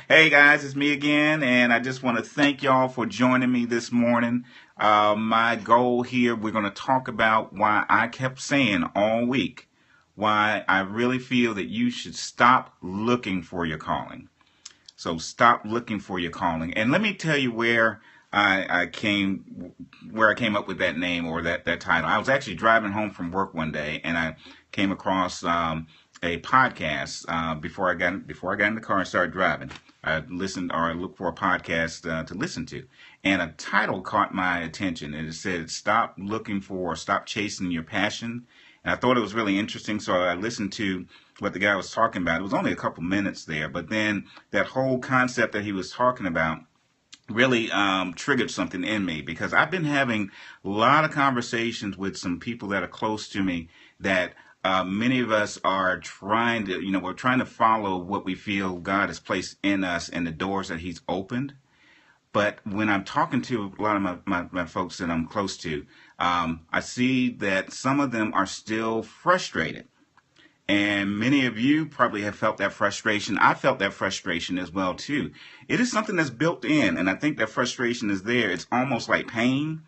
Hey guys, it's me again, and I just want to thank y'all for joining me this morning. My goal here, we're going to talk about why I kept saying all week why I really feel that you should stop looking for your calling. So stop looking for your calling. And let me tell you where I came up with that name or that title. I was actually driving home from work one day, and I came across a podcast before I got in the car and started driving. I listened or I looked for a podcast to listen to, and a title caught my attention, and it said, "Stop chasing your passion." And I thought it was really interesting, so I listened to what the guy was talking about. It was only a couple minutes there, but then that whole concept that he was talking about really triggered something in me because I've been having a lot of conversations with some people that are close to me that many of us are we're trying to follow what we feel God has placed in us and the doors that He's opened. But when I'm talking to a lot of my folks that I'm close to, I see that some of them are still frustrated. And many of you probably have felt that frustration. I felt that frustration as well, too. It is something that's built in, and I think that frustration is there. It's almost like pain.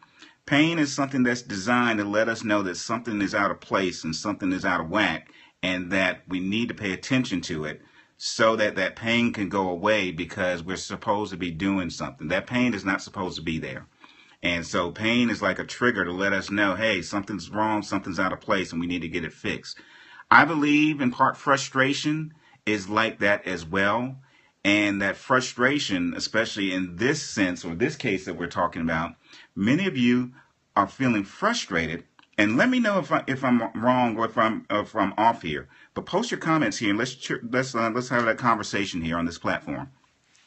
Pain is something that's designed to let us know that something is out of place and something is out of whack, and that we need to pay attention to it so that that pain can go away because we're supposed to be doing something. That pain is not supposed to be there. And so pain is like a trigger to let us know, hey, something's wrong, something's out of place, and we need to get it fixed. I believe in part frustration is like that as well. And that frustration, especially in this sense or this case that we're talking about, many of you are feeling frustrated. And let me know if I'm wrong or if I'm off here. But post your comments here and let's have that conversation here on this platform.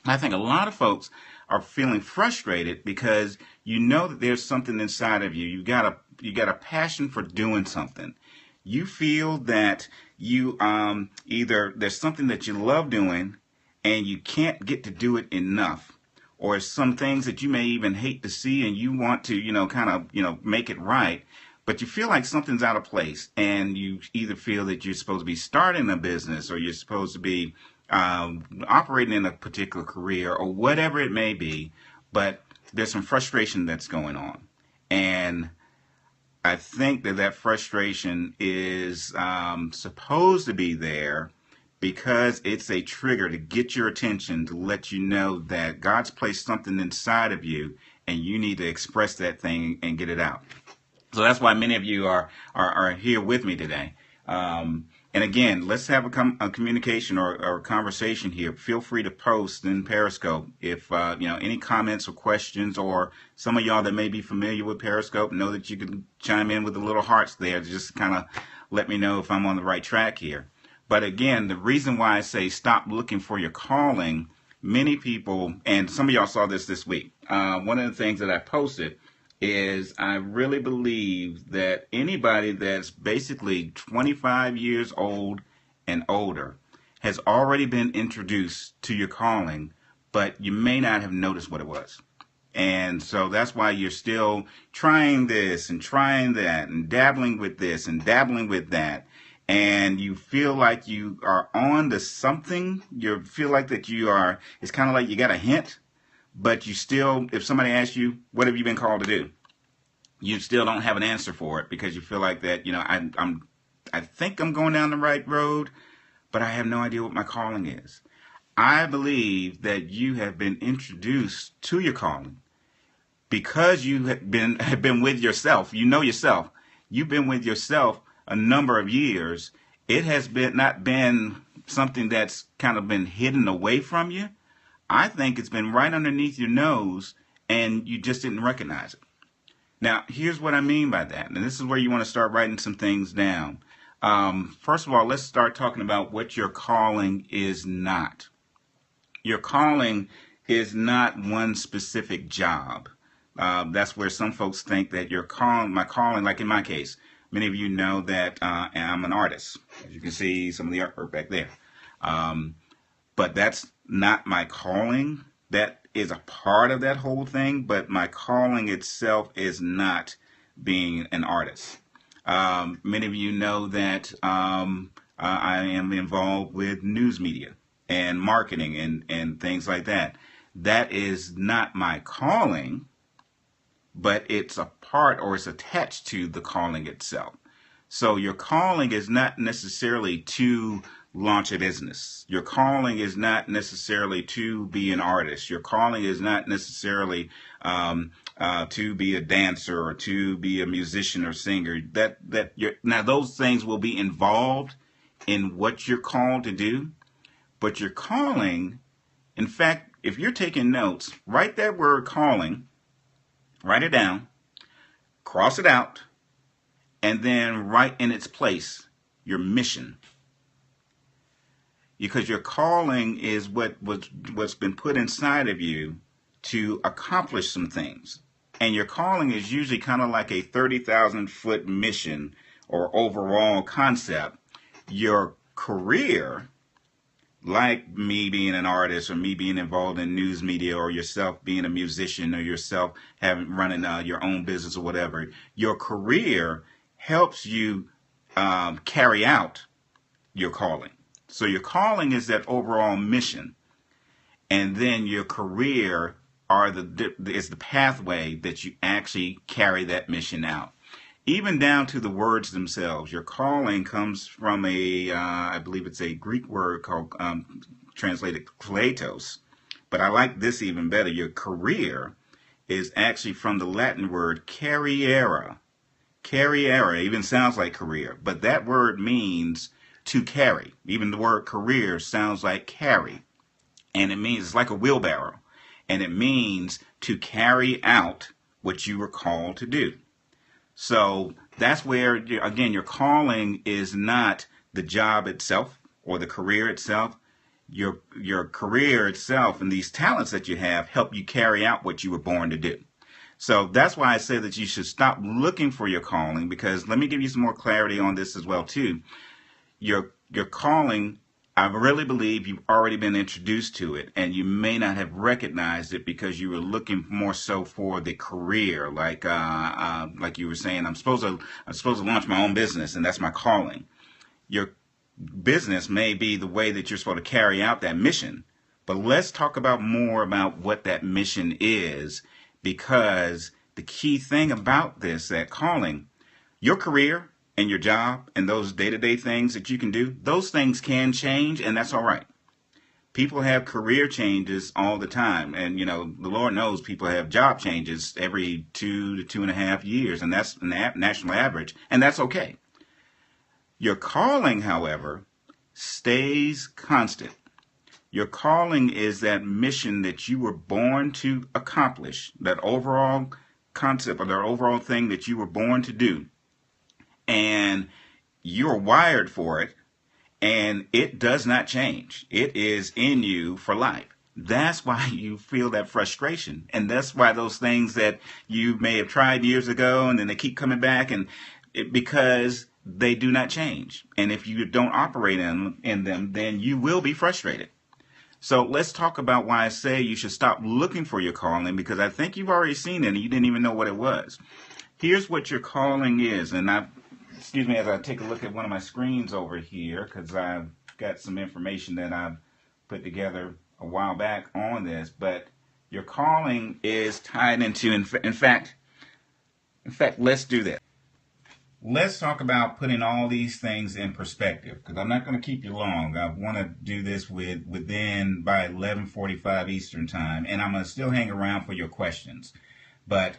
I think a lot of folks are feeling frustrated because you know that there's something inside of you. You got a passion for doing something. You feel that you either there's something that you love doing and you can't get to do it enough, or some things that you may even hate to see and you want to kind of make it right, but you feel like something's out of place, and you either feel that you're supposed to be starting a business or you're supposed to be operating in a particular career or whatever it may be, but there's some frustration that's going on. And I think that frustration is supposed to be there because it's a trigger to get your attention, to let you know that God's placed something inside of you and you need to express that thing and get it out. So that's why many of you are here with me today. And again, let's have a communication or a conversation here. Feel free to post in Periscope if any comments or questions, or some of y'all that may be familiar with Periscope know that you can chime in with the little hearts there to just kind of let me know if I'm on the right track here. But again, the reason why I say stop looking for your calling, many people, and some of y'all saw this week. One of the things that I posted is I really believe that anybody that's basically 25 years old and older has already been introduced to your calling, but you may not have noticed what it was. And so that's why you're still trying this and trying that and dabbling with this and dabbling with that. And you feel like you are on to something. You feel like that it's kind of like you got a hint, but you still, if somebody asks you, what have you been called to do? You still don't have an answer for it because you feel like that, I think I'm going down the right road, but I have no idea what my calling is. I believe that you have been introduced to your calling because you have been with yourself. You know yourself. You've been with yourself a number of years. It has not been something that's kind of been hidden away from you. I think it's been right underneath your nose and you just didn't recognize it. Now, here's what I mean by that. And this is where you want to start writing some things down. First of all, let's start talking about what your calling is not. Your calling is not one specific job. That's where some folks think that my calling, like in my case, many of you know that I'm an artist. As you can see, some of the artwork back there. But that's not my calling. That is a part of that whole thing, but my calling itself is not being an artist. Many of you know that I am involved with news media. and marketing and things like that. That is not my calling, but it's a part or it's attached to the calling itself. So your calling is not necessarily to launch a business. Your calling is not necessarily to be an artist. Your calling is not necessarily to be a dancer or to be a musician or singer. Now those things will be involved in what you're called to do, but your calling, in fact, if you're taking notes, write that word calling, write it down, cross it out, and then write in its place your mission. Because your calling is what's been put inside of you to accomplish some things. And your calling is usually kind of like a 30,000-foot mission or overall concept. Your career, like me being an artist or me being involved in news media or yourself being a musician or yourself running your own business or whatever, your career helps you carry out your calling. So your calling is that overall mission, and then your career is the pathway that you actually carry that mission out. Even down to the words themselves. Your calling comes from I believe it's a Greek word called, translated kletos. But I like this even better. Your career is actually from the Latin word carriera. Carriera even sounds like career, but that word means to carry. Even the word career sounds like carry. And it means, it's like a wheelbarrow. And it means to carry out what you were called to do. So that's where, again, your calling is not the job itself or the career itself. Your career itself and these talents that you have help you carry out what you were born to do. So that's why I say that you should stop looking for your calling, because let me give you some more clarity on this as well too. Your calling, I really believe you've already been introduced to it, and you may not have recognized it because you were looking more so for the career, like you were saying, I'm supposed to launch my own business, and that's my calling. Your business may be the way that you're supposed to carry out that mission, but let's talk about more about what that mission is, because the key thing about this, that calling, your career and your job and those day-to-day things that you can do, those things can change, and that's all right. People have career changes all the time, and the Lord knows people have job changes every 2 to 2.5 years, and that's an national average, and that's okay. Your calling, however, stays constant. Your calling is that mission that you were born to accomplish, that overall concept or that overall thing that you were born to do. And you're wired for it, and it does not change. It is in you for life. That's why you feel that frustration. And that's why those things that you may have tried years ago and then they keep coming back, and because they do not change. And if you don't operate in them, then you will be frustrated. So let's talk about why I say you should stop looking for your calling, because I think you've already seen it and you didn't even know what it was. Here's what your calling is. And excuse me as I take a look at one of my screens over here, because I've got some information that I've put together a while back on this. But your calling is tied into, in fact, let's do that. Let's talk about putting all these things in perspective, because I'm not going to keep you long. I want to do this within by 11:45 Eastern time, and I'm going to still hang around for your questions. But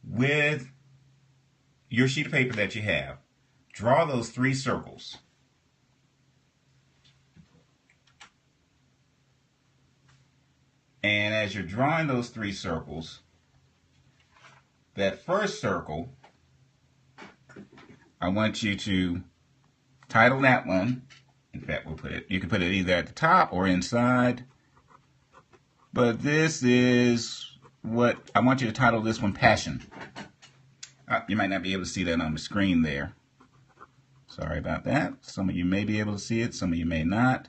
with your sheet of paper that you have, draw those 3 circles. And as you're drawing those 3 circles, that first circle, I want you to title that one. In fact, you can put it either at the top or inside. But this is what I want you to title this one, Passion. You might not be able to see that on the screen there. Sorry about that. Some of you may be able to see it, some of you may not.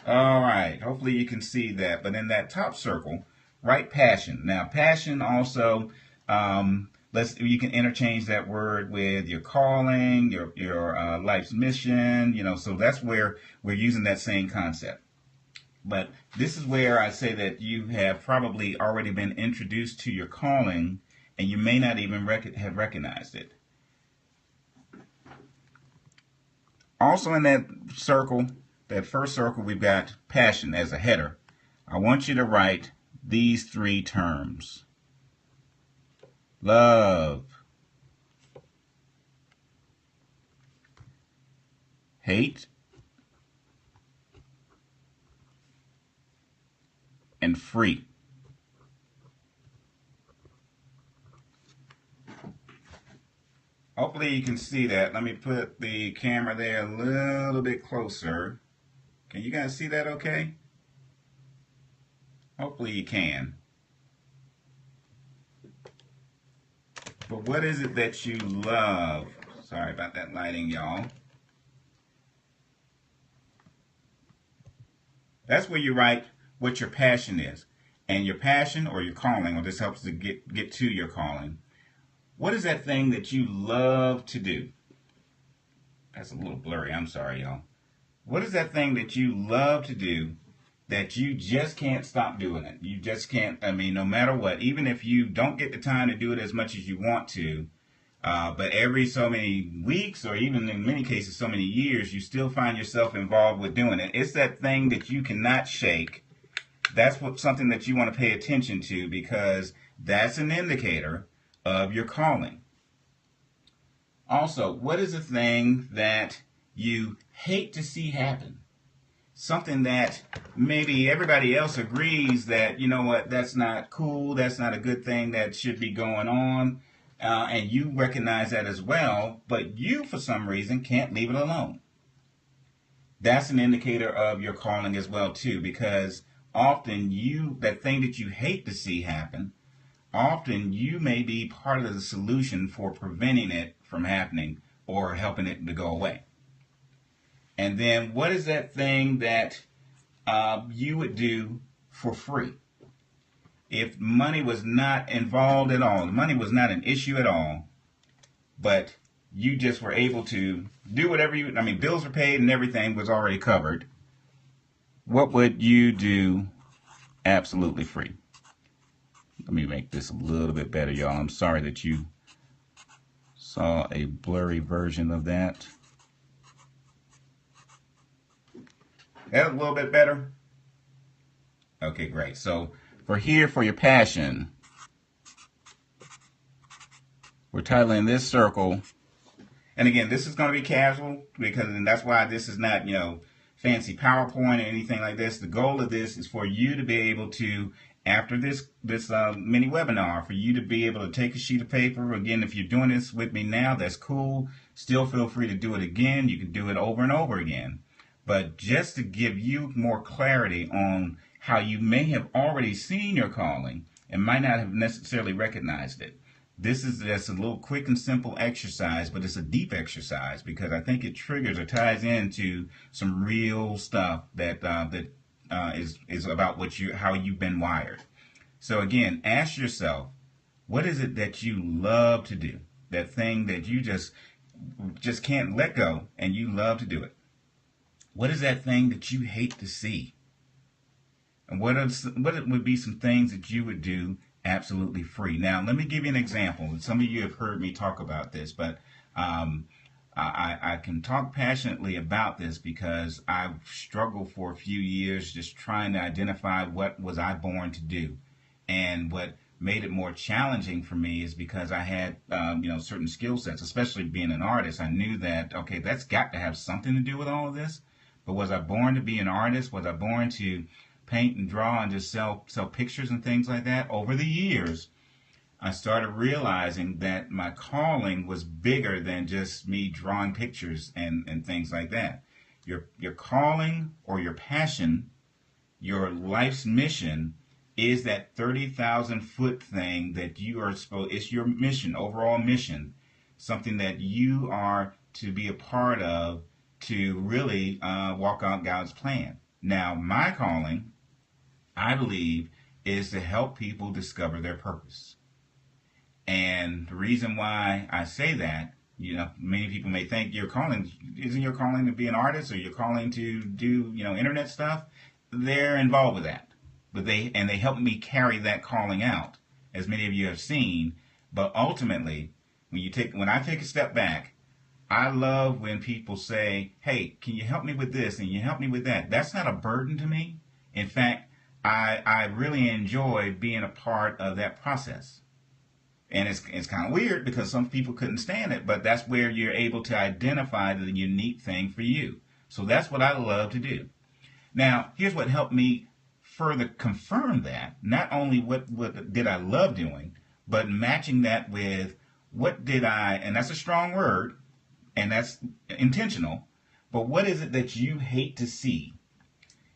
All right, hopefully you can see that. But in that top circle, write passion. Now, passion also, You can interchange that word with your calling, your life's mission. So that's where we're using that same concept. But this is where I say that you have probably already been introduced to your calling, and you may not even have recognized it. Also in that circle, that first circle, we've got passion as a header. I want you to write these three terms: love, hate, and free. Hopefully you can see that. Let me put the camera there a little bit closer. Can you guys see that okay? Hopefully you can. But what is it that you love? Sorry about that lighting, y'all. That's where you write what your passion is. And your passion or your calling, or this helps to get to your calling. What is that thing that you love to do? That's a little blurry. I'm sorry, y'all. What is that thing that you love to do that you just can't stop doing it? You just can't, no matter what, even if you don't get the time to do it as much as you want to, but every so many weeks, or even in many cases so many years, you still find yourself involved with doing it. It's that thing that you cannot shake. That's something that you want to pay attention to, because that's an indicator of your calling. Also, what is the thing that you hate to see happen? Something that maybe everybody else agrees that, you know what, that's not cool, that's not a good thing that should be going on, and you recognize that as well, but you, for some reason, can't leave it alone. That's an indicator of your calling as well, too, because often that thing that you hate to see happen, often you may be part of the solution for preventing it from happening or helping it to go away. And then what is that thing that you would do for free? If money was not involved at all, money was not an issue at all, but you just were able to do whatever bills were paid and everything was already covered, what would you do absolutely free? Let me make this a little bit better, y'all. I'm sorry that you saw a blurry version of that. That a little bit better? Okay, great. So for your passion, we're titling this circle. And again, this is going to be casual, and that's why this is not, fancy PowerPoint or anything like this. The goal of this is for you to be able to, after this mini webinar, for you to be able to take a sheet of paper. Again, if you're doing this with me now, that's cool. Still feel free to do it again. You can do it over and over again. But just to give you more clarity on how you may have already seen your calling and might not have necessarily recognized it. This is just a little quick and simple exercise, but it's a deep exercise because I think it triggers or ties into some real stuff that is about how you've been wired. So again, ask yourself, what is it that you love to do? That thing that you just can't let go, and you love to do it. What is that thing that you hate to see? And what would be some things that you would do absolutely free? Now, let me give you an example. Some of you have heard me talk about this, but I can talk passionately about this because I've struggled for a few years just trying to identify what was I born to do. And what made it more challenging for me is because I had certain skill sets, especially being an artist. I knew that, okay, that's got to have something to do with all of this. But was I born to be an artist? Was I born to paint and draw and just sell pictures and things like that? Over the years, I started realizing that my calling was bigger than just me drawing pictures and things like that. Your calling or your passion, your life's mission, is that 30,000 foot thing that you are supposed. It's your mission, overall mission, something that you are to be a part of to really walk out God's plan. Now, my calling, I believe, is to help people discover their purpose. And the reason why I say that, many people may think isn't your calling to be an artist, or you're calling to do, internet stuff? They're involved with that. But they help me carry that calling out, as many of you have seen. But ultimately, when I take a step back, I love when people say, hey, can you help me with this and you help me with that? That's not a burden to me. In fact, I really enjoy being a part of that process. And it's kind of weird because some people couldn't stand it, but that's where you're able to identify the unique thing for you. So that's what I love to do. Now, here's what helped me further confirm that. Not only what did I love doing, but matching that with what did I, and that's a strong word, and that's intentional, but what is it that you hate to see?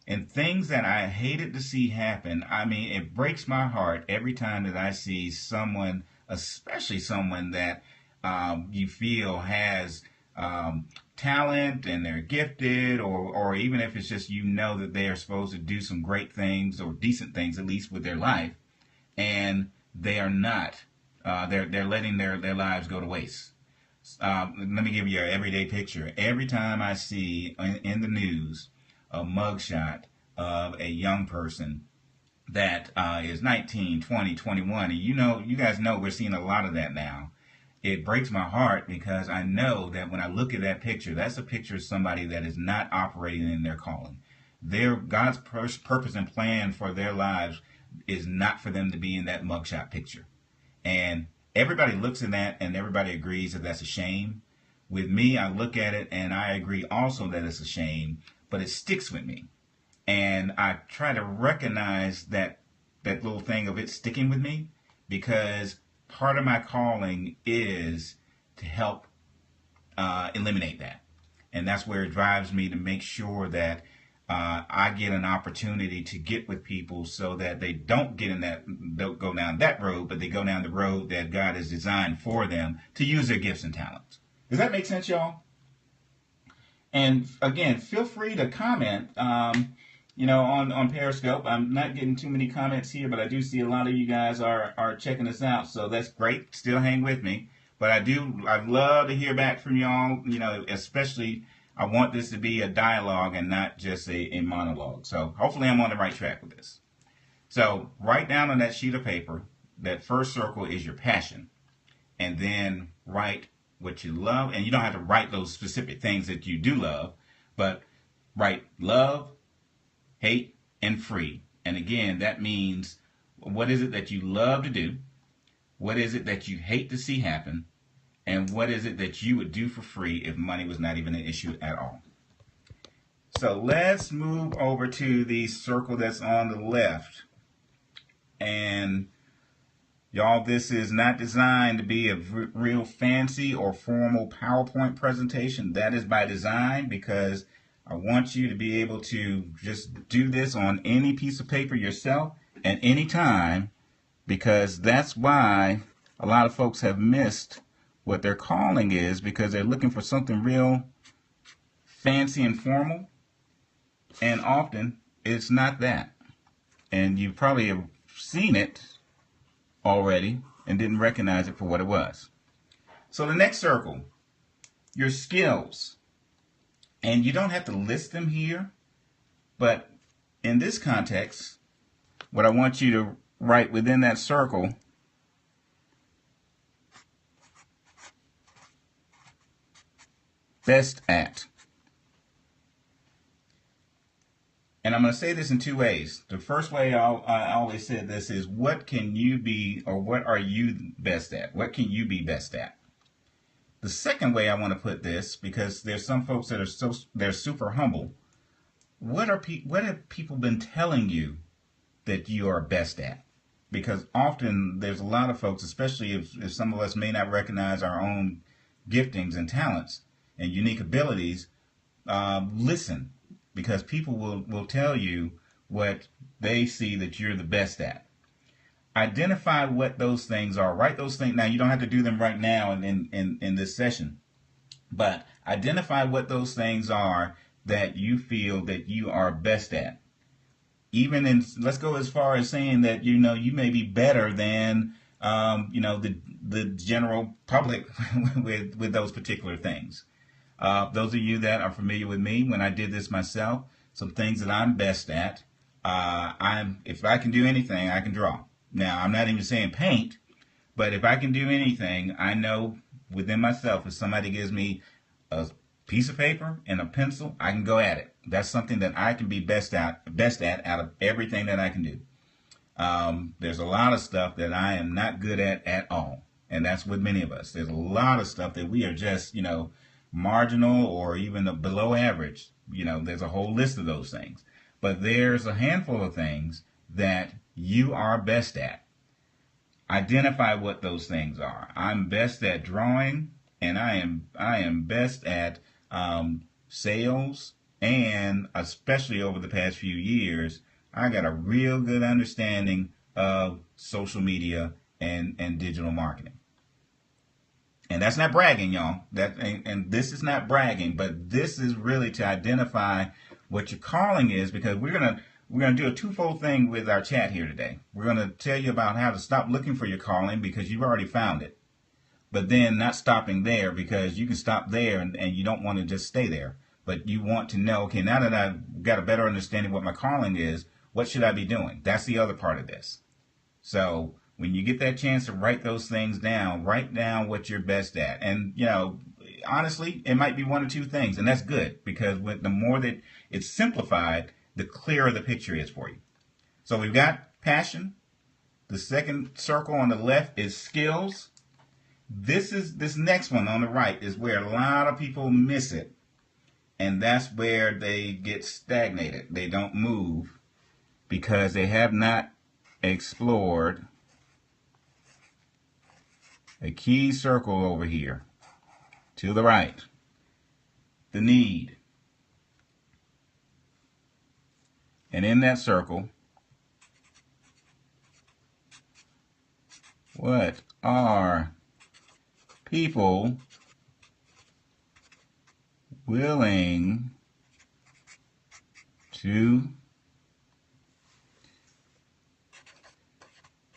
And things that I hated to see happen, I mean, it breaks my heart every time that I see someone, especially someone that you feel has talent and they're gifted, or even if it's just that they are supposed to do some great things or decent things, at least with their life, and they are not. They're letting their lives go to waste. Let me give you an everyday picture. Every time I see in the news a mugshot of a young person that is 19, 20, 21, and you guys know we're seeing a lot of that now. It breaks my heart because I know that when I look at that picture, that's a picture of somebody that is not operating in their calling. God's purpose and plan for their lives is not for them to be in that mugshot picture. And everybody looks at that and everybody agrees that that's a shame. With me, I look at it and I agree also that it's a shame, but it sticks with me. And I try to recognize that little thing of it sticking with me, because part of my calling is to help eliminate that. And that's where it drives me to make sure that I get an opportunity to get with people so that they don't go down that road, but they go down the road that God has designed for them to use their gifts and talents. Does that make sense, y'all? And again, feel free to comment, on Periscope. I'm not getting too many comments here, but I do see a lot of you guys are checking us out. So that's great. Still hang with me. But I'd love to hear back from y'all, especially I want this to be a dialogue and not just a monologue. So hopefully I'm on the right track with this. So write down on that sheet of paper, that first circle is your passion. And then write what you love. And you don't have to write those specific things that you do love, but write love, hate, and free. And again, that means what is it that you love to do? What is it that you hate to see happen? And what is it that you would do for free if money was not even an issue at all? So let's move over to the circle that's on the left. And y'all, this is not designed to be a real fancy or formal PowerPoint presentation. That is by design, because I want you to be able to just do this on any piece of paper yourself at any time, because that's why a lot of folks have missed what their calling is, because they're looking for something real fancy and formal, and often it's not that. And you probably have seen it already and didn't recognize it for what it was. So the next circle, your skills. And you don't have to list them here, but in this context, what I want you to write within that circle best at. And I'm going to say this in two ways. The first way I always said this is, what can you be, or what are you best at? What can you be best at? The second way I want to put this, because there's some folks that are they're super humble. What have people been telling you that you are best at? Because often there's a lot of folks, especially if some of us may not recognize our own giftings and talents and unique abilities, listen, because people will tell you what they see that you're the best at. Identify what those things are. Write those things. Now, you don't have to do them right now in this session, but identify what those things are that you feel that you are best at. Let's go as far as saying that, you may be better than the general public with those particular things. Those of you that are familiar with me, when I did this myself, some things that I'm best at. If I can do anything, I can draw. Now, I'm not even saying paint, but if I can do anything, I know within myself, if somebody gives me a piece of paper and a pencil, I can go at it. That's something that I can be best at out of everything that I can do. There's a lot of stuff that I am not good at all. And that's with many of us. There's a lot of stuff that we are just, marginal or even below average. There's a whole list of those things. But there's a handful of things that you are best at. Identify what those things are. I'm best at drawing, and I am best at sales, and especially over the past few years, I got a real good understanding of social media and digital marketing. And that's not bragging, y'all. And this is not bragging, but this is really to identify what your calling is, because we're gonna do a twofold thing with our chat here today. We're gonna tell you about how to stop looking for your calling because you've already found it, but then not stopping there, because you can stop there and you don't want to just stay there, but you want to know, okay, now that I've got a better understanding what my calling is, what should I be doing? That's the other part of this. So when you get that chance to write those things down, write down what you're best at. And, honestly, it might be one or two things, and that's good, because the more that it's simplified, the clearer the picture is for you. So we've got passion. The second circle on the left is skills. This next one on the right is where a lot of people miss it. And that's where they get stagnated. They don't move because they have not explored a key circle over here to the right. The need. And in that circle, what are people willing to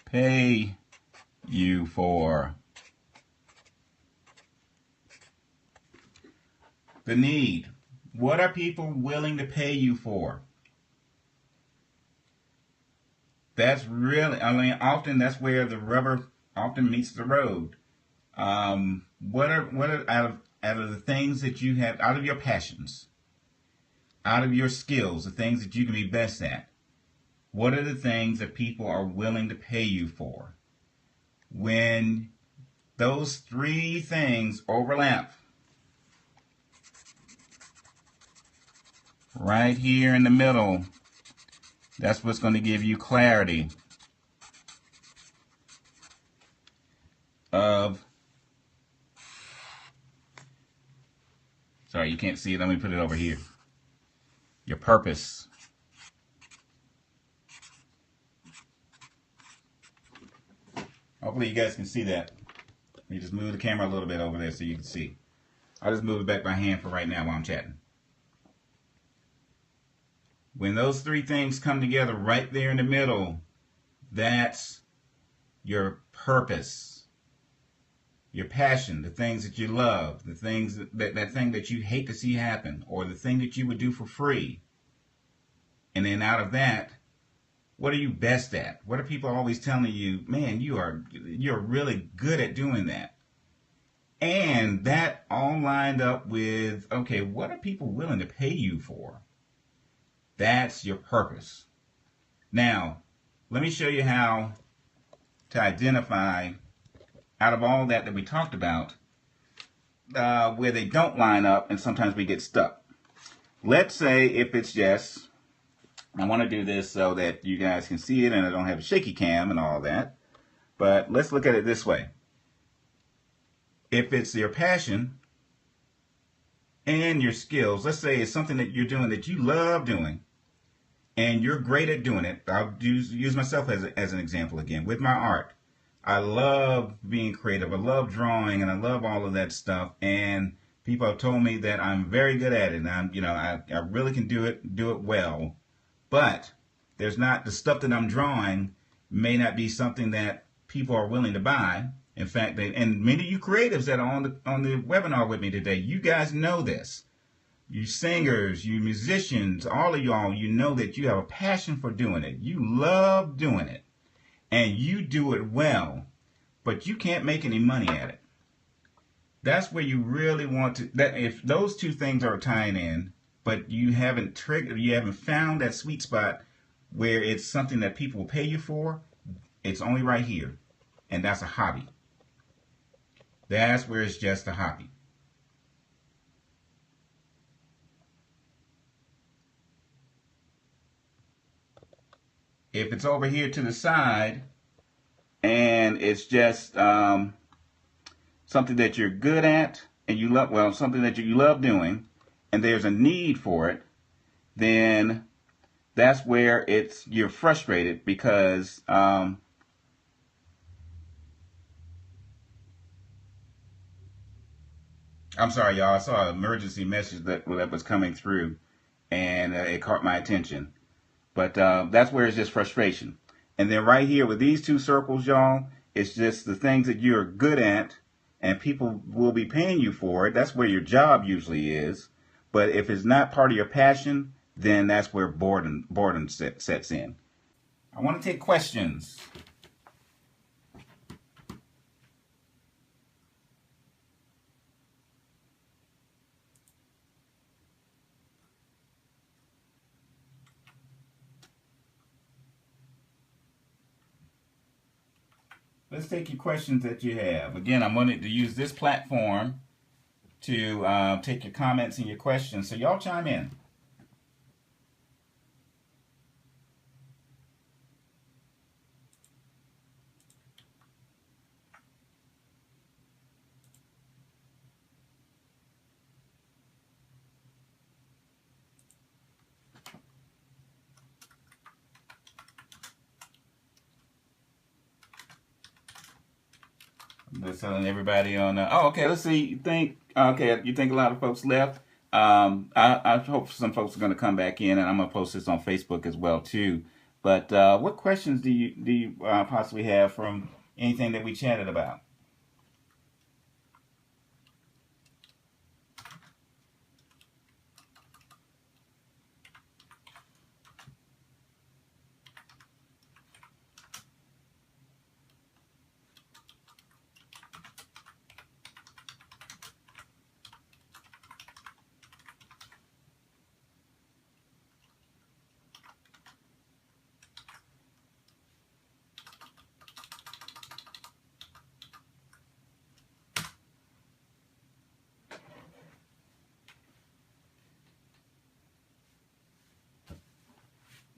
pay you for? The need. What are people willing to pay you for? That's really, often that's where the rubber often meets the road. What are out of the things that you have, out of your passions, out of your skills, the things that you can be best at, what are the things that people are willing to pay you for? When those three things overlap, right here in the middle, that's what's going to give you clarity of, sorry, you can't see it. Let me put it over here. Your purpose. Hopefully you guys can see that. Let me just move the camera a little bit over there so you can see. I'll just move it back by hand for right now while I'm chatting. When those three things come together right there in the middle, that's your purpose, your passion, the things that you love, the things that thing that you hate to see happen, or the thing that you would do for free. And then out of that, what are you best at? What are people always telling you, man, you're really good at doing that? And that all lined up with, okay, what are people willing to pay you for? That's your purpose. Now, let me show you how to identify, out of all that we talked about, where they don't line up and sometimes we get stuck. Let's say if it's just, I want to do this so that you guys can see it and I don't have a shaky cam and all that, but let's look at it this way. If it's your passion and your skills, let's say it's something that you're doing that you love doing, and you're great at doing it. I'll use myself as an example again. With my art, I love being creative. I love drawing, and I love all of that stuff. And people have told me that I'm very good at it. And I really can do it well. But there's not, the stuff that I'm drawing may not be something that people are willing to buy. In fact, and many of you creatives that are on the webinar with me today, you guys know this. You singers, you musicians, all of y'all, you know that you have a passion for doing it. You love doing it, and you do it well, but you can't make any money at it. That's where you really want to. That if those two things are tying in, but you haven't found that sweet spot where it's something that people will pay you for, it's only right here, and that's a hobby. That's where it's just a hobby. If it's over here to the side and it's just something that you're good at and you love, well, something that you love doing, and there's a need for it, then that's where you're frustrated because I'm sorry, y'all. I saw an emergency message that was coming through, and it caught my attention. But that's where it's just frustration. And then right here with these two circles, y'all, it's just the things that you're good at, and people will be paying you for it. That's where your job usually is. But if it's not part of your passion, then that's where boredom sets in. I want to take questions. Let's take your questions that you have. Again, I'm wanting to use this platform to take your comments and your questions. So y'all chime in. Just telling everybody on. Okay. Let's see. You think a lot of folks left. I hope some folks are going to come back in, and I'm going to post this on Facebook as well too. But what questions do you possibly have from anything that we chatted about?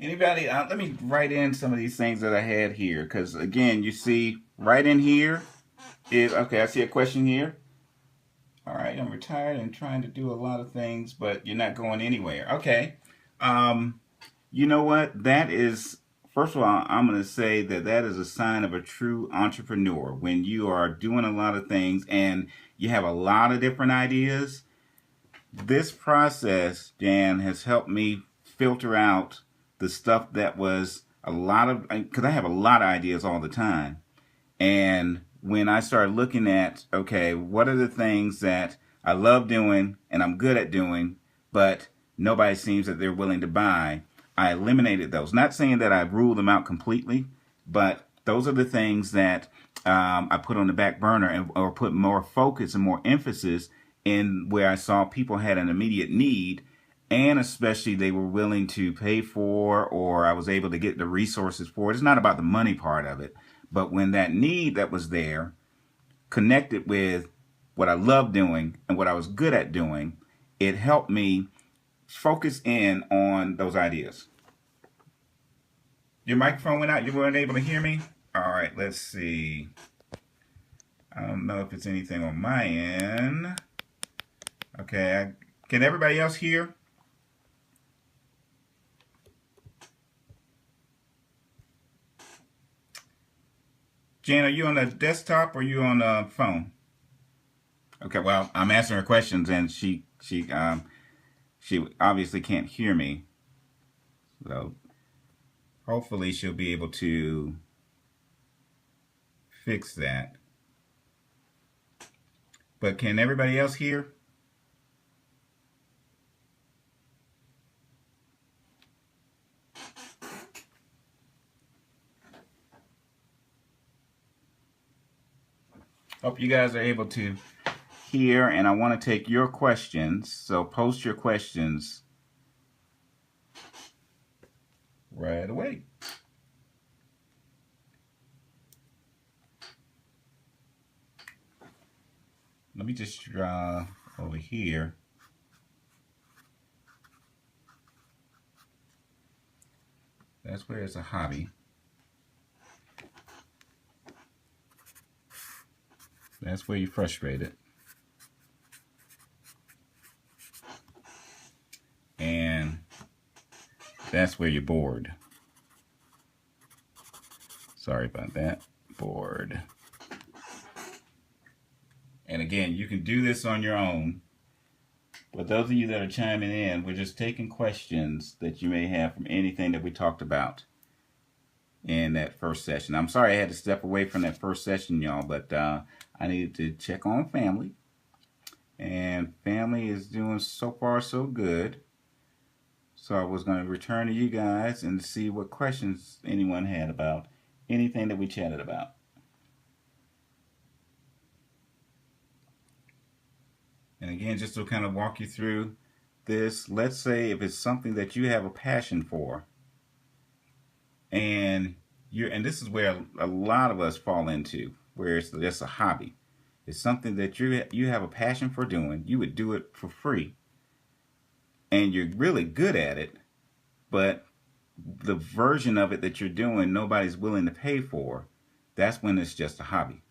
Anybody? Let me write in some of these things that I had here, because again, you see right in here is okay. I see a question here. All right, I'm retired and trying to do a lot of things, but you're not going anywhere. Okay. You know what? That is, first of all, I'm going to say that is a sign of a true entrepreneur. When you are doing a lot of things and you have a lot of different ideas, this process, Jan, has helped me filter out the stuff that was a lot of, because I have a lot of ideas all the time. And when I started looking at, okay, what are the things that I love doing and I'm good at doing, but nobody seems that they're willing to buy, I eliminated those. Not saying that I ruled them out completely, but those are the things that I put on the back burner or put more focus and more emphasis in where I saw people had an immediate need, and especially they were willing to pay for, or I was able to get the resources for it. It's not about the money part of it, but when that need that was there connected with what I love doing and what I was good at doing, it helped me focus in on those ideas. Your microphone went out. You weren't able to hear me? All right, let's see. I don't know if it's anything on my end. Okay, can everybody else hear? Jan, are you on the desktop or are you on the phone? Okay, well, I'm asking her questions and she obviously can't hear me. So hopefully she'll be able to fix that. But can everybody else hear? Hope you guys are able to hear, and I want to take your questions. So post your questions right away. Let me just draw over here. That's where it's a hobby. That's where you're frustrated. And that's where you're bored. Sorry about that. Bored. And again, you can do this on your own. But those of you that are chiming in, we're just taking questions that you may have from anything that we talked about in that first session. I'm sorry I had to step away from that first session, y'all, but I needed to check on family. And family is doing so far so good. So I was going to return to you guys and see what questions anyone had about anything that we chatted about. And again, just to kind of walk you through this, let's say if it's something that you have a passion for, and this is where a lot of us fall into, where it's just a hobby. It's something that you have a passion for doing. You would do it for free, and you're really good at it, but the version of it that you're doing, nobody's willing to pay for. That's when it's just a hobby.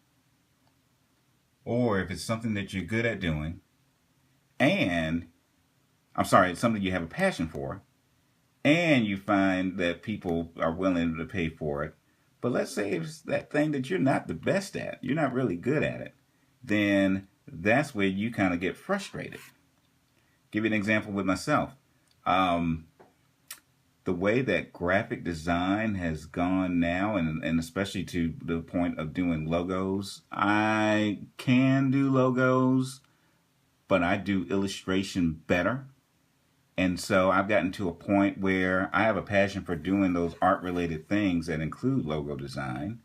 Or if it's something that you're good at doing, and it's something you have a passion for, and you find that people are willing to pay for it. But let's say it's that thing that you're not the best at, you're not really good at it, then that's where you kind of get frustrated. Give you an example with myself. The way that graphic design has gone now, and especially to the point of doing logos, I can do logos, but I do illustration better. And so I've gotten to a point where I have a passion for doing those art-related things that include logo design.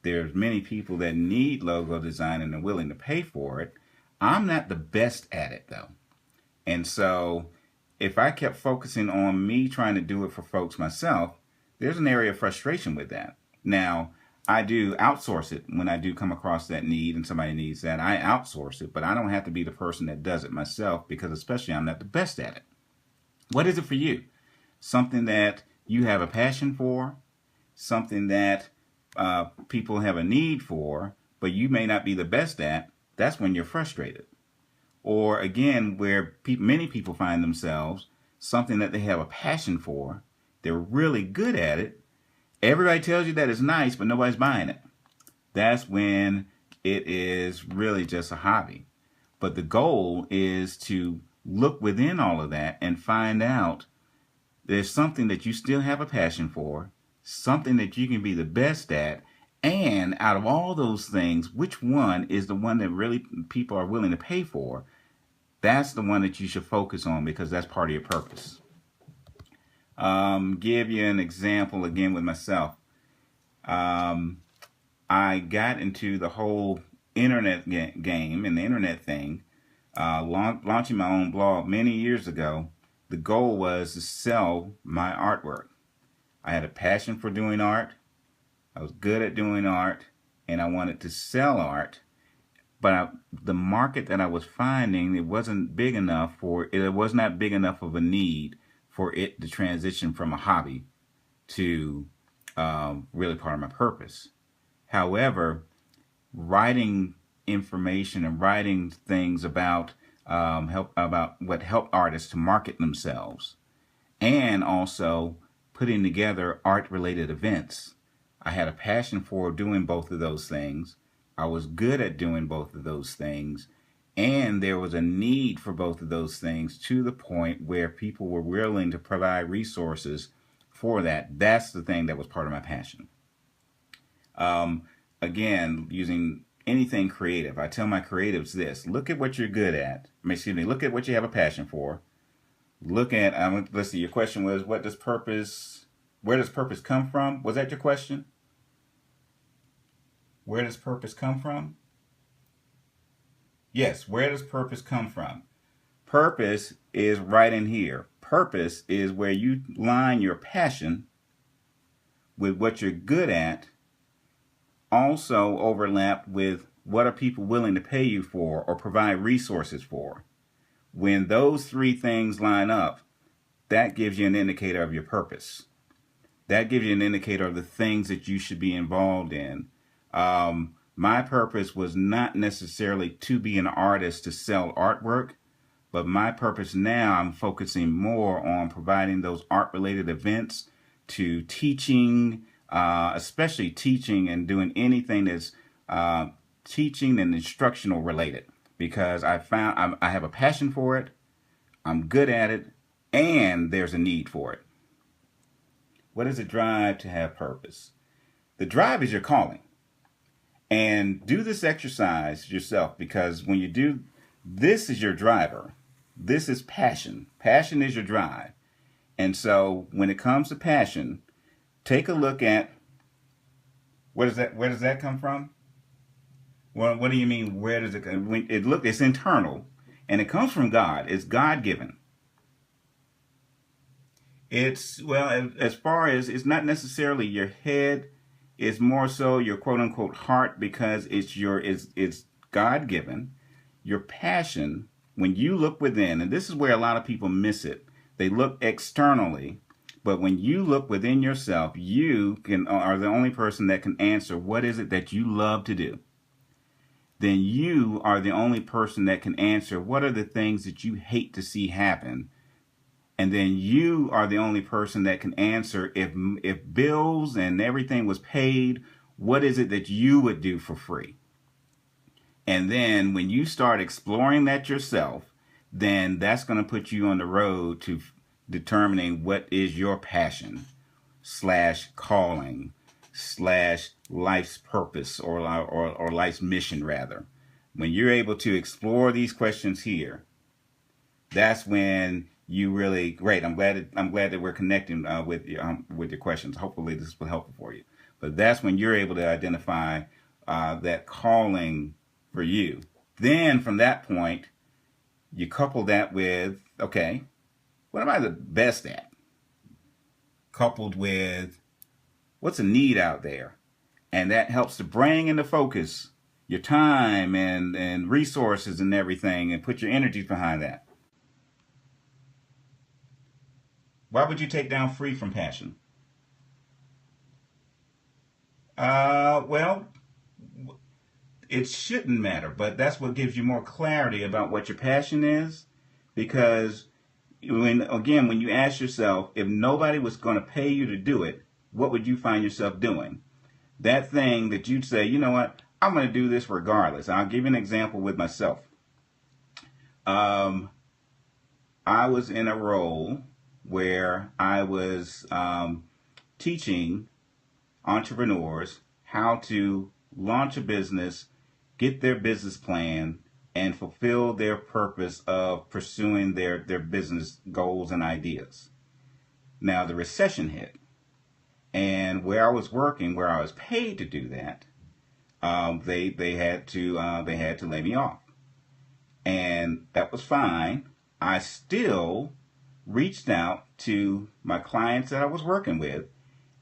There's many people that need logo design and are willing to pay for it. I'm not the best at it, though. And so if I kept focusing on me trying to do it for folks myself, there's an area of frustration with that. Now, I do outsource it when I do come across that need and somebody needs that. I outsource it, but I don't have to be the person that does it myself, because especially I'm not the best at it. What is it for you? Something that you have a passion for, something that people have a need for, but you may not be the best at. That's when you're frustrated. Or again, where many people find themselves, something that they have a passion for, they're really good at it. Everybody tells you that it's nice, but nobody's buying it. That's when it is really just a hobby. But the goal is to look within all of that and find out there's something that you still have a passion for, something that you can be the best at, and out of all those things, which one is the one that really people are willing to pay for? That's the one that you should focus on, because that's part of your purpose. Give you an example again with myself. I got into the whole internet game and the internet thing, launching my own blog many years ago. The goal was to sell my artwork. I had a passion for doing art. I was good at doing art, and I wanted to sell art. But the market that I was finding, it wasn't big enough it was not big enough of a need for it to transition from a hobby to really part of my purpose. However, writing information and writing things about what help artists to market themselves, and also putting together art-related events. I had a passion for doing both of those things. I was good at doing both of those things, and there was a need for both of those things, to the point where people were willing to provide resources for that. That's the thing that was part of my passion. again, using anything creative, I tell my creatives this: look at what you're good at. Excuse me. Look at what you have a passion for. Look at. Let's see. Your question was, what does purpose? Where does purpose come from? Was that your question? Where does purpose come from? Yes. Where does purpose come from? Purpose is right in here. Purpose is where you line your passion with what you're good at, also overlapped with what are people willing to pay you for or provide resources for. When those three things line up, that gives you an indicator of your purpose. That gives you an indicator of the things that you should be involved in. My purpose was not necessarily to be an artist to sell artwork, but my purpose now, I'm focusing more on providing those art-related events, to teaching, especially teaching and doing anything that's teaching and instructional related, because I found I have a passion for it, I'm good at it, and there's a need for it. What is the drive to have purpose? The drive is your calling. And do this exercise yourself, because when you do, this is your driver. This is passion. Passion is your drive. And so when it comes to passion, take a look at where does that come from? Well, what do you mean? Where does it come? It's internal, and it comes from God. It's God-given. It's, well, as far as, it's not necessarily your head. It's more so your quote-unquote heart, because it's God-given. Your passion, when you look within, and this is where a lot of people miss it. They look externally, but when you look within yourself, you are the only person that can answer what is it that you love to do. Then you are the only person that can answer what are the things that you hate to see happen. And then you are the only person that can answer if bills and everything was paid, what is it that you would do for free? And then when you start exploring that yourself, then that's going to put you on the road to determining what is your passion / calling / life's purpose or life's mission, rather. When you're able to explore these questions here, that's when you really, great. I'm glad that we're connecting with your questions. Hopefully this will be helpful for you. But that's when you're able to identify that calling for you. Then from that point, you couple that with, okay, what am I the best at? Coupled with, what's a need out there? And that helps to bring into focus your time and resources and everything, and put your energies behind that. Why would you take down free from passion? Well, it shouldn't matter, but that's what gives you more clarity about what your passion is. Because when you ask yourself, if nobody was going to pay you to do it, what would you find yourself doing? That thing that you'd say, you know what, I'm going to do this regardless. I'll give you an example with myself. I was in a role where I was teaching entrepreneurs how to launch a business, get their business plan, and fulfill their purpose of pursuing their business goals and ideas. Now the recession hit, and where I was working, where I was paid to do that, they had to lay me off, and that was fine. I still reached out to my clients that I was working with,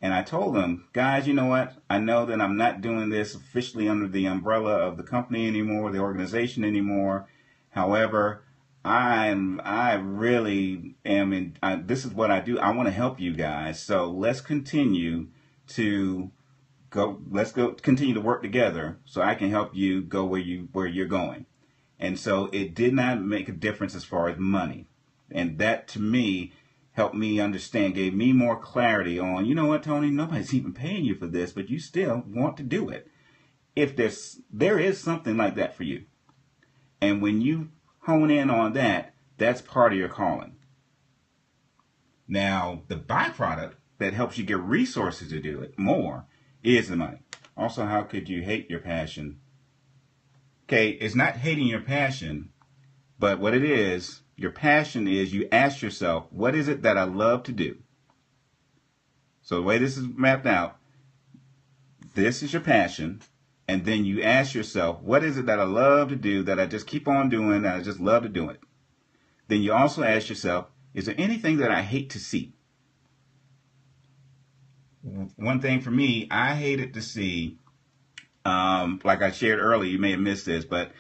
and I told them, guys, you know what? I know that I'm not doing this officially under the umbrella of the company anymore, the organization anymore. However, I really am this is what I do. I want to help you guys. So let's continue to continue to work together so I can help you go where you're going. And so it did not make a difference as far as money. And that to me helped me understand, gave me more clarity on, you know what, Tony, nobody's even paying you for this, but you still want to do it. If there is something like that for you. And when you hone in on that, that's part of your calling. Now, the byproduct that helps you get resources to do it more is the money. Also, how could you hate your passion? Okay, it's not hating your passion, but what it is, your passion is you ask yourself, what is it that I love to do? So the way this is mapped out, this is your passion. And then you ask yourself, what is it that I love to do that I just keep on doing and I just love to do it? Then you also ask yourself, is there anything that I hate to see? One thing for me, I hated to see, like I shared earlier, you may have missed this, but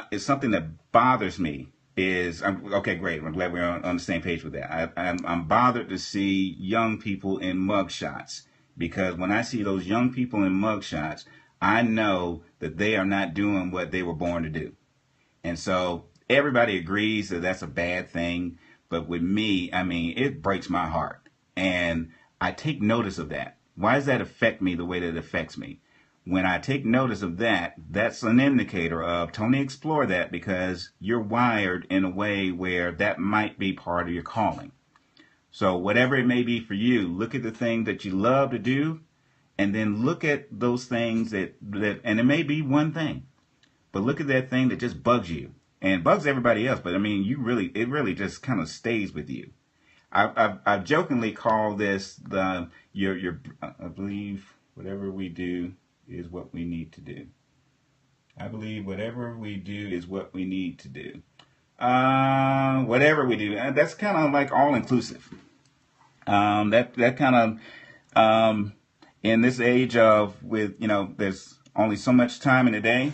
it's something that bothers me. Okay, great. I'm glad we're on the same page with that. I'm bothered to see young people in mugshots, because when I see those young people in mugshots, I know that they are not doing what they were born to do. And so everybody agrees that that's a bad thing. But with me, I mean, it breaks my heart. And I take notice of that. Why does that affect me the way that it affects me? When I take notice of that, that's an indicator of, Tony, explore that, because you're wired in a way where that might be part of your calling. So whatever it may be for you, look at the thing that you love to do, and then look at those things that and it may be one thing, but look at that thing that just bugs you and bugs everybody else. But I mean, it really just kind of stays with you. I've jokingly called this I believe whatever we do is what we need to do. I believe whatever we do is what we need to do. Whatever we do, that's kind of like all inclusive. That kind of in this age of there's only so much time in a day.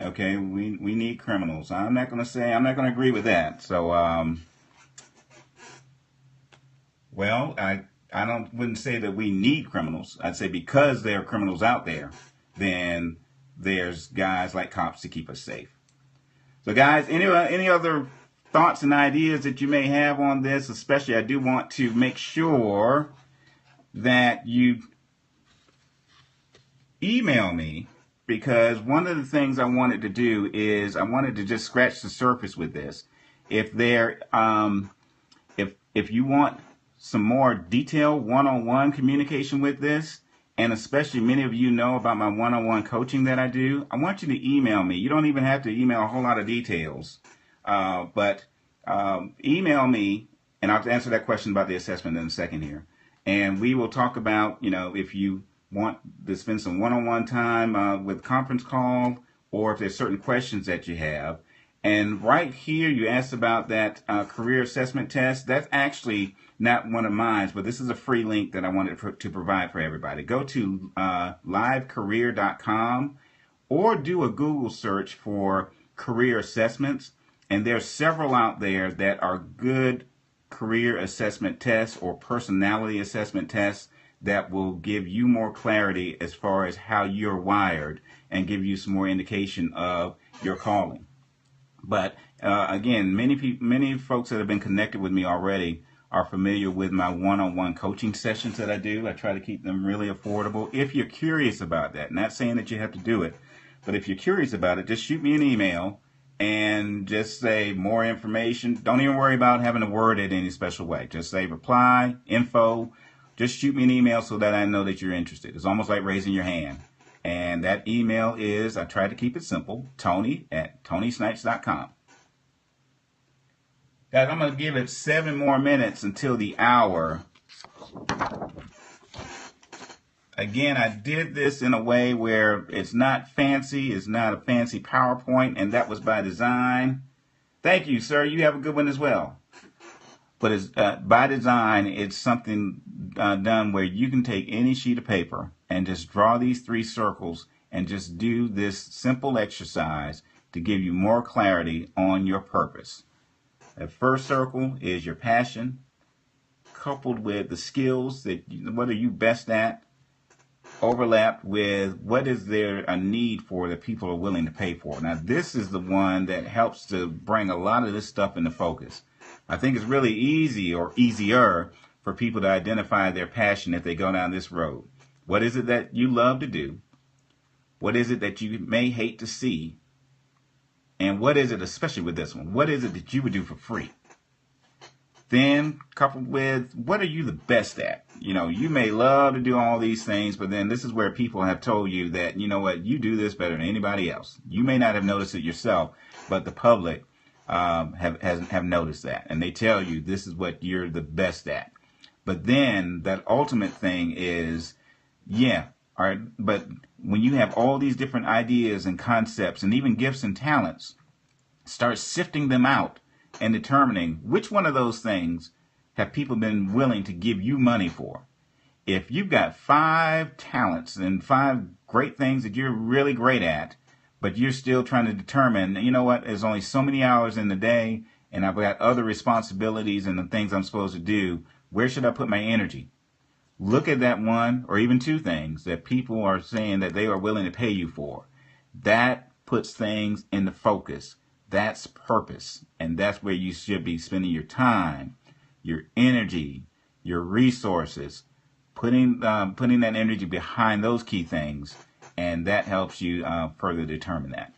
Okay, we need criminals. I'm not going to agree with that. So, well, I wouldn't say that we need criminals. I'd say because there are criminals out there, then there's guys like cops to keep us safe. So guys, any other thoughts and ideas that you may have on this? Especially, I do want to make sure that you email me, because one of the things I wanted to do is I wanted to just scratch the surface with this. If you want some more detailed one-on-one communication with this, and especially many of you know about my one-on-one coaching that I do, I want you to email me. You don't even have to email a whole lot of details, but email me, and I'll answer that question about the assessment in a second here. And we will talk about, if you want to spend some one-on-one time with conference call, or if there's certain questions that you have. And right here, you asked about that career assessment test. That's actually not one of mine, but this is a free link that I wanted to provide for everybody. Go to livecareer.com or do a Google search for career assessments. And there's several out there that are good career assessment tests or personality assessment tests that will give you more clarity as far as how you're wired and give you some more indication of your calling. But again, many folks that have been connected with me already are familiar with my one-on-one coaching sessions that I do. I try to keep them really affordable. If you're curious about that, not saying that you have to do it, but if you're curious about it, just shoot me an email and just say more information. Don't even worry about having to word it any special way. Just say reply, info. Just shoot me an email so that I know that you're interested. It's almost like raising your hand. And that email is, I try to keep it simple, Tony@TonySnipes.com. Guys, I'm going to give it 7 more minutes until the hour. Again, I did this in a way where it's not fancy. It's not a fancy PowerPoint, and that was by design. Thank you, sir. You have a good one as well. But it's by design, it's something done where you can take any sheet of paper and just draw these 3 circles and just do this simple exercise to give you more clarity on your purpose. The first circle is your passion, coupled with the skills that what are you best at, overlapped with what is there a need for that people are willing to pay for. Now, this is the one that helps to bring a lot of this stuff into focus. I think it's really easy or easier for people to identify their passion if they go down this road. What is it that you love to do? What is it that you may hate to see? And what is it, especially with this one, what is it that you would do for free? Then coupled with what are you the best at? You may love to do all these things, but then this is where people have told you that, you know what, you do this better than anybody else. You may not have noticed it yourself, but the public have noticed that, and they tell you this is what you're the best at. But then that ultimate thing is, yeah, all right, but when you have all these different ideas and concepts and even gifts and talents, start sifting them out and determining which one of those things have people been willing to give you money for. If you've got 5 talents and 5 great things that you're really great at, but you're still trying to determine, you know what, there's only so many hours in the day, and I've got other responsibilities and the things I'm supposed to do, where should I put my energy? Look at that 1 or even 2 things that people are saying that they are willing to pay you for. That puts things into focus. That's purpose, and that's where you should be spending your time, your energy, your resources, putting that energy behind those key things, and that helps you further determine that.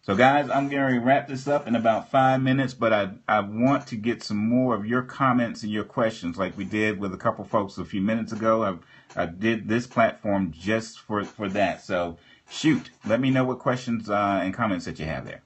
So guys, I'm going to wrap this up in about 5 minutes, but I want to get some more of your comments and your questions like we did with a couple folks a few minutes ago. I did this platform just for that. So shoot, let me know what questions and comments that you have there.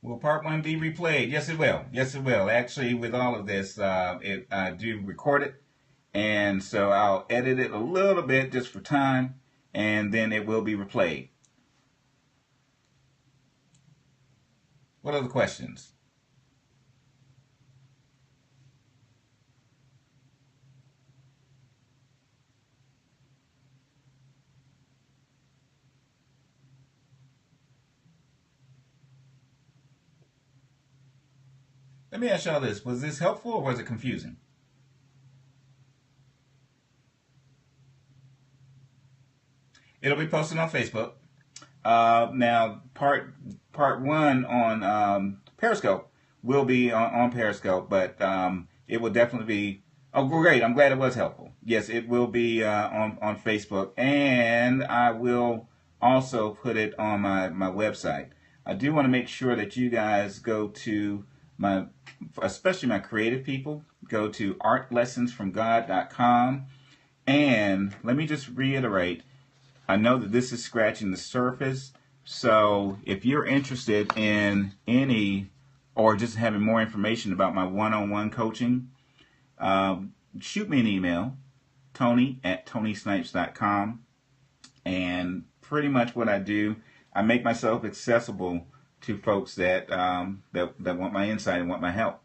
Will part 1 be replayed? Yes, it will. Yes, it will. Actually, with all of this, I do record it, and so I'll edit it a little bit just for time, and then it will be replayed. What are the questions? Let me ask y'all this. Was this helpful or was it confusing? It'll be posted on Facebook. Now, part 1 on Periscope will be on Periscope, but it will definitely be. Oh, great! I'm glad it was helpful. Yes, it will be on Facebook, and I will also put it on my website. I do want to make sure that you guys go to especially my creative people, go to artlessonsfromgod.com, and let me just reiterate. I know that this is scratching the surface, so if you're interested in any or just having more information about my one-on-one coaching, shoot me an email, tony@tonysnipes.com, and pretty much what I do, I make myself accessible to folks that want my insight and want my help.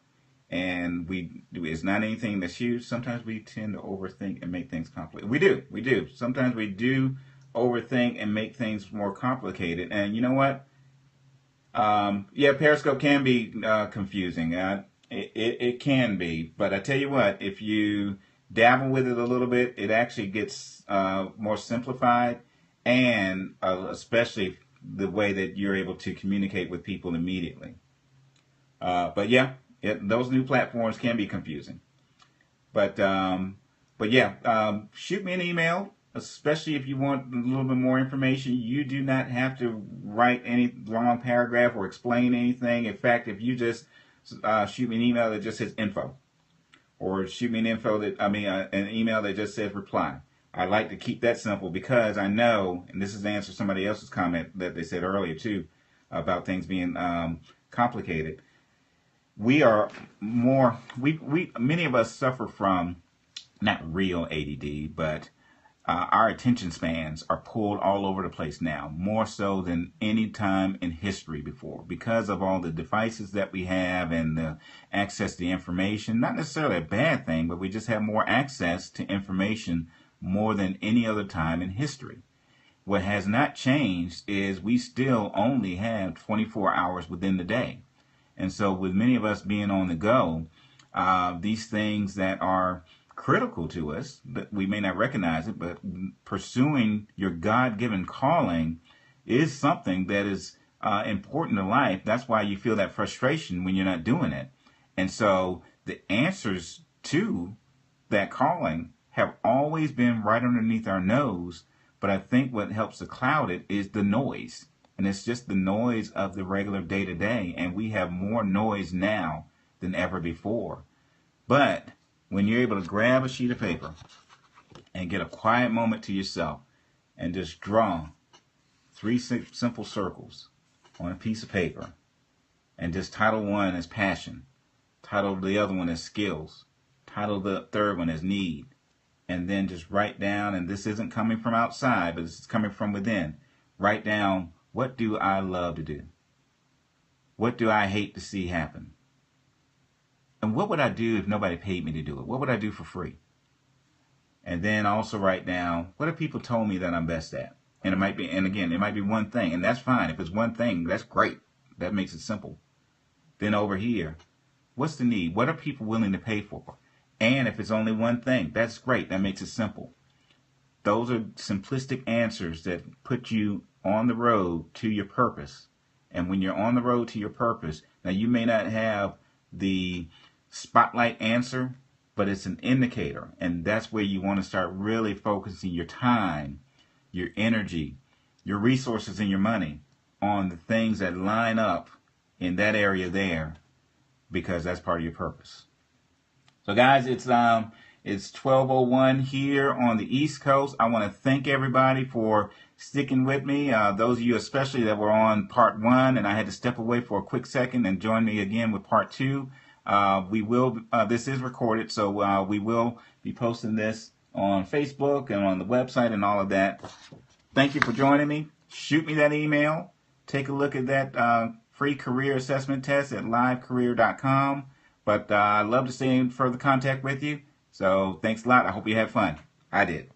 And it's not anything that's huge. Sometimes we tend to overthink and make things complicated. We do. Sometimes we do overthink and make things more complicated. And you know what? Yeah, Periscope can be confusing. It can be. But I tell you what, if you dabble with it a little bit, it actually gets more simplified, and especially the way that you're able to communicate with people immediately. But yeah, those new platforms can be confusing. But yeah, shoot me an email, especially if you want a little bit more information. You do not have to write any long paragraph or explain anything. In fact, if you just shoot me an email that just says info, or shoot me an email that just says reply. I like to keep that simple because I know, and this is to answer somebody else's comment that they said earlier too, about things being complicated. Many of us suffer from not real ADD, but our attention spans are pulled all over the place now, more so than any time in history before, because of all the devices that we have and the access to information. Not necessarily a bad thing, but we just have more access to information more than any other time in history. What has not changed is we still only have 24 hours within the day. And so with many of us being on the go, these things that are critical to us, that we may not recognize it, but pursuing your God-given calling is something that is important to life. That's why you feel that frustration when you're not doing it. And so the answers to that calling have always been right underneath our nose. But I think what helps to cloud it is the noise. And it's just the noise of the regular day-to-day. And we have more noise now than ever before. But when you're able to grab a sheet of paper and get a quiet moment to yourself and just draw 3 simple circles on a piece of paper and just title one as passion, title the other one as skills, title the third one as need, and then just write down, and this isn't coming from outside, but this is coming from within. Write down, what do I love to do? What do I hate to see happen? And what would I do if nobody paid me to do it? What would I do for free? And then also write down, what have people told me that I'm best at? And it might be, and again, it might be one thing, and that's fine. If it's one thing, that's great. That makes it simple. Then over here, what's the need? What are people willing to pay for? And if it's only one thing, that's great. That makes it simple. Those are simplistic answers that put you on the road to your purpose. And when you're on the road to your purpose, now you may not have the spotlight answer, but it's an indicator. And that's where you want to start really focusing your time, your energy, your resources, and your money on the things that line up in that area there, because that's part of your purpose. So guys, it's 12:01 here on the East Coast. I want to thank everybody for sticking with me. Those of you especially that were on part 1 and I had to step away for a quick second and join me again with part 2. This is recorded, so we will be posting this on Facebook and on the website and all of that. Thank you for joining me. Shoot me that email. Take a look at that free career assessment test at livecareer.com. But I'd love to stay in further contact with you. So thanks a lot. I hope you had fun. I did.